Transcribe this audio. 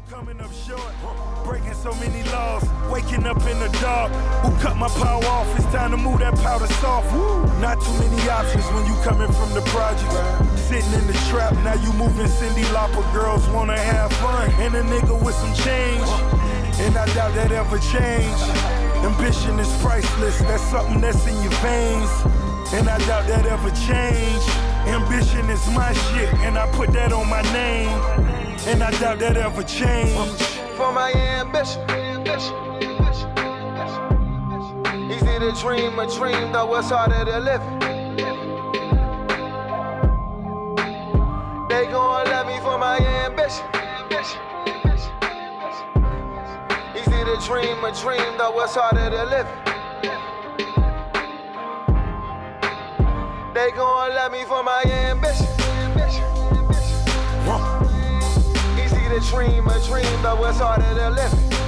Coming up short, breaking so many laws, waking up in the dark. Who cut my power off? It's time to move that powder soft. Not too many options when you coming from the project. Sitting in the trap, now you moving Cindy Lauper. Girls wanna have fun, and a nigga with some change. And I doubt that ever change. Ambition is priceless, that's something that's in your veins. And I doubt that ever change. Ambition is my shit, and I put that on my name. And I doubt that ever change. For my ambition. Easy to dream a dream, though it's harder to live it. They gon' love me for my ambition. Easy to dream a dream, though it's harder to live it. They gon' love me for my ambition. Easy to dream a dream, though it's harder to live it.